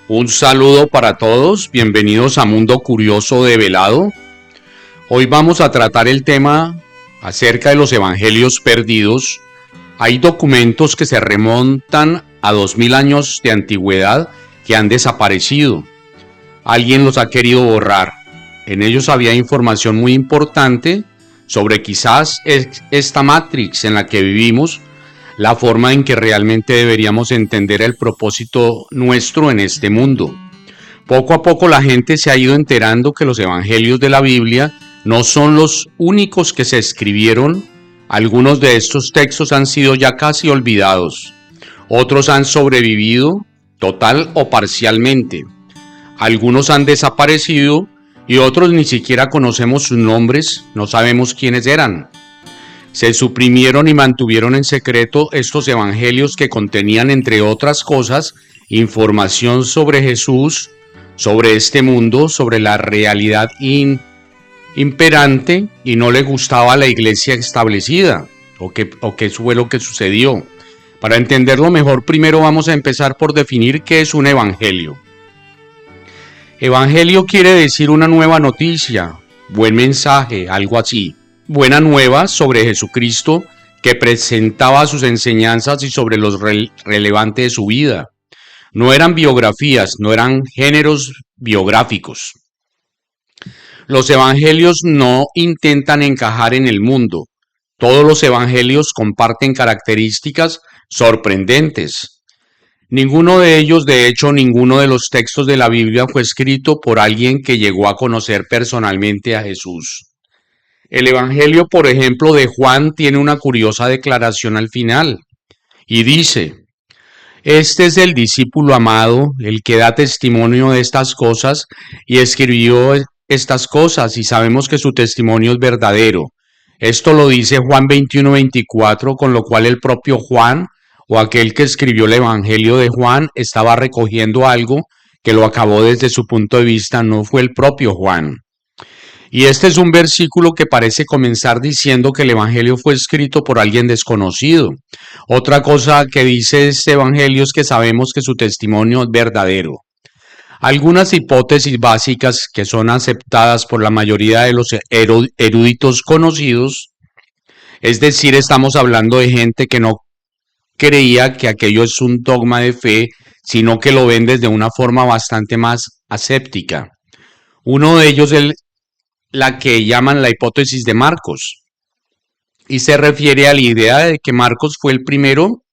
Un saludo para todos, bienvenidos a Mundo Curioso de Velado. Hoy vamos a tratar el tema acerca de los evangelios perdidos. Hay documentos que se remontan a 2000 años de antigüedad que han desaparecido. Alguien los ha querido borrar. En ellos había información muy importante sobre quizás esta Matrix en la que vivimos, la forma en que realmente deberíamos entender el propósito nuestro en este mundo. Poco a poco la gente se ha ido enterando que los evangelios de la Biblia no son los únicos que se escribieron. Algunos de estos textos han sido ya casi olvidados. Otros han sobrevivido total o parcialmente. Algunos han desaparecido y otros ni siquiera conocemos sus nombres, no sabemos quiénes eran. Se suprimieron y mantuvieron en secreto estos evangelios que contenían, entre otras cosas, información sobre Jesús, sobre este mundo, sobre la realidad imperante, y no le gustaba a la iglesia establecida, o que fue lo que sucedió. Para entenderlo mejor, primero vamos a empezar por definir qué es un evangelio. Evangelio quiere decir una nueva noticia, buen mensaje, algo así. Buena nueva sobre Jesucristo que presentaba sus enseñanzas y sobre lo relevante de su vida. No eran biografías, no eran géneros biográficos. Los evangelios no intentan encajar en el mundo. Todos los evangelios comparten características sorprendentes. Ninguno de ellos, de hecho, ninguno de los textos de la Biblia fue escrito por alguien que llegó a conocer personalmente a Jesús. El evangelio, por ejemplo, de Juan tiene una curiosa declaración al final y dice: este es el discípulo amado, el que da testimonio de estas cosas y escribió estas cosas, y sabemos que su testimonio es verdadero. Esto lo dice Juan 21:24, con lo cual el propio Juan, o aquel que escribió el evangelio de Juan, estaba recogiendo algo que lo acabó desde su punto de vista, no fue el propio Juan. Y este es un versículo que parece comenzar diciendo que el evangelio fue escrito por alguien desconocido. Otra cosa que dice este evangelio es que sabemos que su testimonio es verdadero. Algunas hipótesis básicas que son aceptadas por la mayoría de los eruditos conocidos, es decir, estamos hablando de gente que no creía que aquello es un dogma de fe, sino que lo ven desde una forma bastante más aséptica. Uno de ellos es la que llaman la hipótesis de Marcos, y se refiere a la idea de que Marcos fue el primero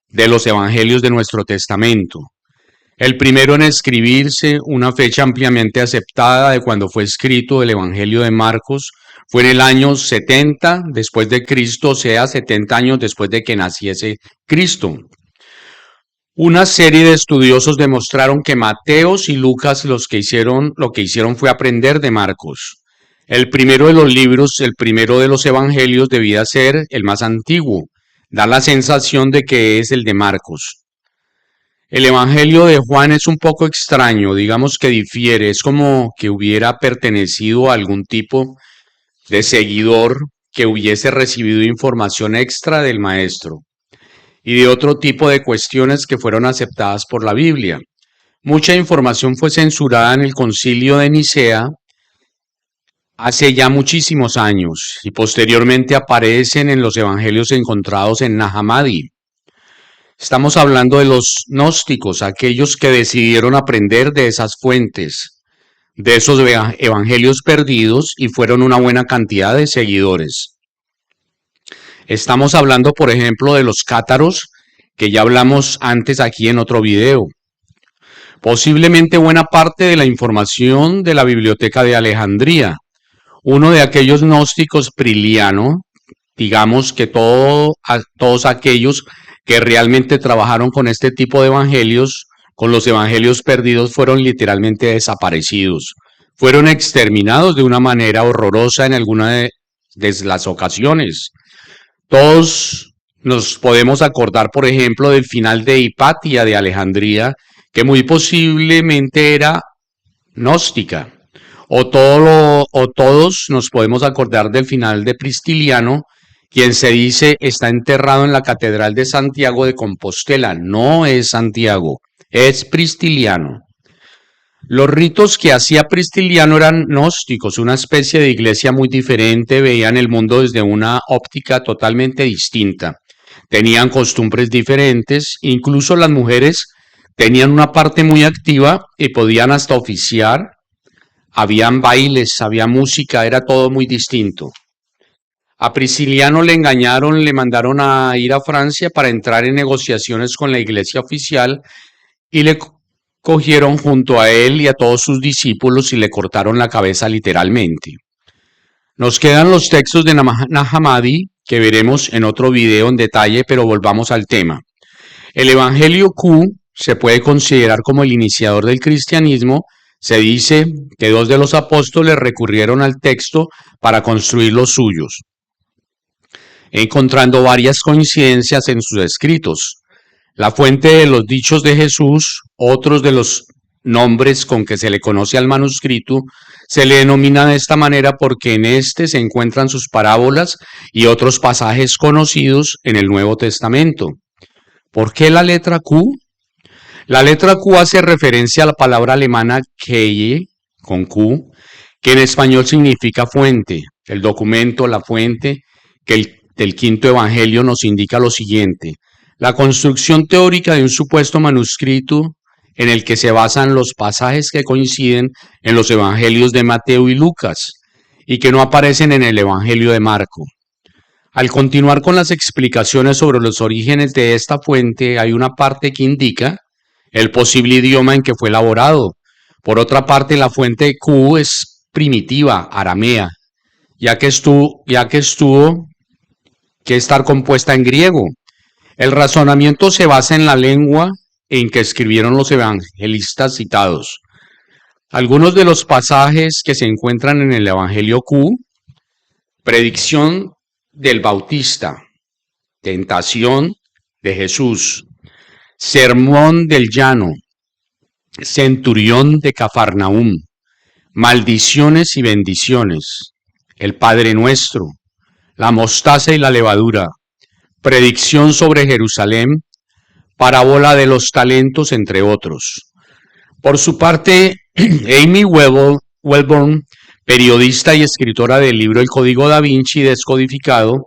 de los evangelios de nuestro testamento. El primero en escribirse, una fecha ampliamente aceptada de cuando fue escrito el evangelio de Marcos, fue en el año 70 después de Cristo, o sea, 70 años después de que naciese Cristo. Una serie de estudiosos demostraron que Mateos y Lucas lo que hicieron fue aprender de Marcos. El primero de los libros, el primero de los evangelios debía ser el más antiguo. Da la sensación de que es el de Marcos. El evangelio de Juan es un poco extraño, digamos que difiere, es como que hubiera pertenecido a algún tipo de seguidor que hubiese recibido información extra del maestro y de otro tipo de cuestiones que fueron aceptadas por la Biblia. Mucha información fue censurada en el Concilio de Nicea hace ya muchísimos años y posteriormente aparecen en los evangelios encontrados en Nag Hammadi. Estamos hablando de los gnósticos, aquellos que decidieron aprender de esas fuentes, de esos evangelios perdidos, y fueron una buena cantidad de seguidores. Estamos hablando, por ejemplo, de los cátaros, que ya hablamos antes aquí en otro video. Posiblemente buena parte de la información de la Biblioteca de Alejandría. Uno de aquellos gnósticos, Priliano, digamos que todos aquellos que realmente trabajaron con este tipo de evangelios, con los evangelios perdidos, fueron literalmente desaparecidos. Fueron exterminados de una manera horrorosa en alguna de las ocasiones. Todos nos podemos acordar, por ejemplo, del final de Hipatia de Alejandría, que muy posiblemente era gnóstica. O todos nos podemos acordar del final de Pristiliano, quien se dice está enterrado en la Catedral de Santiago de Compostela. No es Santiago, es Pristiliano. Los ritos que hacía Pristiliano eran gnósticos, una especie de iglesia muy diferente, veían el mundo desde una óptica totalmente distinta. Tenían costumbres diferentes, incluso las mujeres tenían una parte muy activa y podían hasta oficiar. Habían bailes, había música, era todo muy distinto. A Prisciliano le engañaron, le mandaron a ir a Francia para entrar en negociaciones con la iglesia oficial y le cogieron junto a él y a todos sus discípulos y le cortaron la cabeza literalmente. Nos quedan los textos de Nag Hammadi que veremos en otro video en detalle, pero volvamos al tema. El Evangelio Q se puede considerar como el iniciador del cristianismo. Se dice que 2 de los apóstoles recurrieron al texto para construir los suyos, encontrando varias coincidencias en sus escritos. La fuente de los dichos de Jesús, otros de los nombres con que se le conoce al manuscrito, se le denomina de esta manera porque en este se encuentran sus parábolas y otros pasajes conocidos en el Nuevo Testamento. ¿Por qué la letra Q? La letra Q hace referencia a la palabra alemana Quelle, con Q, que en español significa fuente. El documento, la fuente, del quinto evangelio nos indica lo siguiente: la construcción teórica de un supuesto manuscrito en el que se basan los pasajes que coinciden en los evangelios de Mateo y Lucas y que no aparecen en el evangelio de Marco. Al continuar con las explicaciones sobre los orígenes de esta fuente, hay una parte que indica el posible idioma en que fue elaborado. Por otra parte, la fuente Q es primitiva, aramea, ya que estuvo que estar compuesta en griego. El razonamiento se basa en la lengua en que escribieron los evangelistas citados. Algunos de los pasajes que se encuentran en el Evangelio Q: predicción del Bautista, tentación de Jesús, sermón del llano, centurión de Cafarnaúm, maldiciones y bendiciones, el Padre Nuestro, la mostaza y la levadura, predicción sobre Jerusalén, parábola de los talentos, entre otros. Por su parte, Amy Wellborn, periodista y escritora del libro El Código da Vinci Descodificado,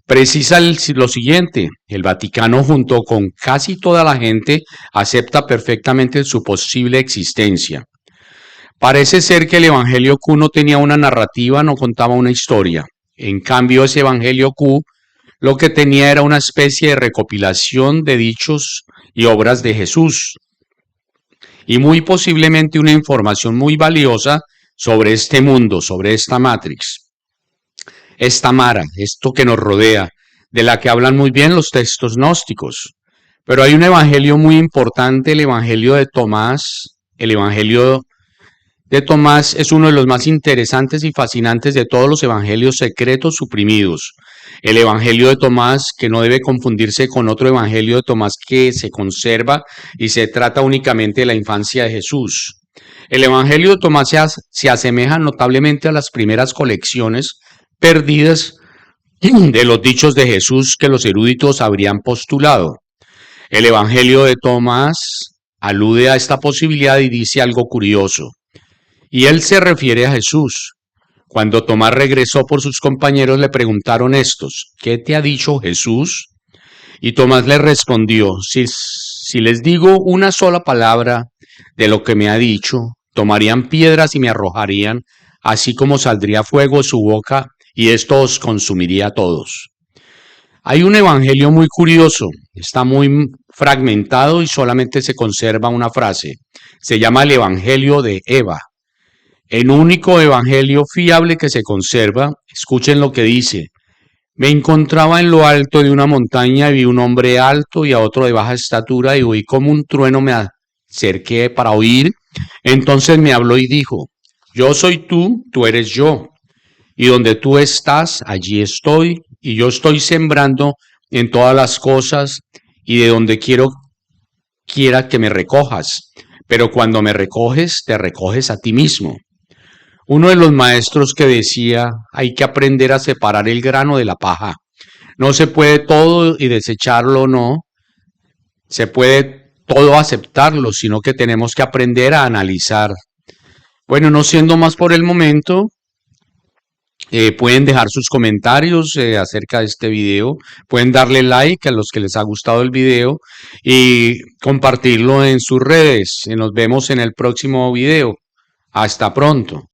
precisa lo siguiente: el Vaticano, junto con casi toda la gente, acepta perfectamente su posible existencia. Parece ser que el Evangelio Q no tenía una narrativa, no contaba una historia. En cambio, ese Evangelio Q lo que tenía era una especie de recopilación de dichos y obras de Jesús, y muy posiblemente una información muy valiosa sobre este mundo, sobre esta Matrix, esta Mara, esto que nos rodea, de la que hablan muy bien los textos gnósticos. Pero hay un evangelio muy importante, el Evangelio de Tomás. El Evangelio de Tomás es uno de los más interesantes y fascinantes de todos los evangelios secretos suprimidos. El Evangelio de Tomás, que no debe confundirse con otro Evangelio de Tomás que se conserva y se trata únicamente de la infancia de Jesús. El Evangelio de Tomás se asemeja notablemente a las primeras colecciones perdidas de los dichos de Jesús que los eruditos habrían postulado. El Evangelio de Tomás alude a esta posibilidad y dice algo curioso. Y él se refiere a Jesús. Cuando Tomás regresó por sus compañeros, le preguntaron estos: ¿qué te ha dicho Jesús? Y Tomás le respondió: si les digo una sola palabra de lo que me ha dicho, tomarían piedras y me arrojarían, así como saldría fuego de su boca, y esto os consumiría a todos. Hay un evangelio muy curioso, está muy fragmentado y solamente se conserva una frase. Se llama el Evangelio de Eva. El único evangelio fiable que se conserva. Escuchen lo que dice: me encontraba en lo alto de una montaña y vi un hombre alto y a otro de baja estatura, y oí como un trueno, me acerqué para oír. Entonces me habló y dijo: yo soy tú, tú eres yo, y donde tú estás, allí estoy, y yo estoy sembrando en todas las cosas, y de donde quiera que me recojas, pero cuando me recoges, te recoges a ti mismo. Uno de los maestros que decía: hay que aprender a separar el grano de la paja. No se puede todo y desecharlo, no. Se puede todo aceptarlo, sino que tenemos que aprender a analizar. Bueno, no siendo más por el momento, pueden dejar sus comentarios acerca de este video, pueden darle like a los que les ha gustado el video y compartirlo en sus redes. Nos vemos en el próximo video. Hasta pronto.